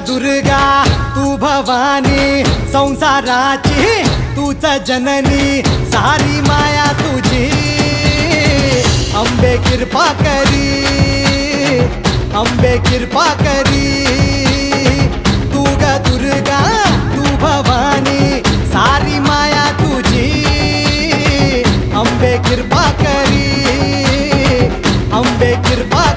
दुर्गा तू भवानी संसाराची तूच जननी सारी माया तुझी अंबे कृपा करी अंबे कृपा करी तू ग दुर्गा तू भवानी सारी माया तुझी अंबे कृपा करी अंबे कृपा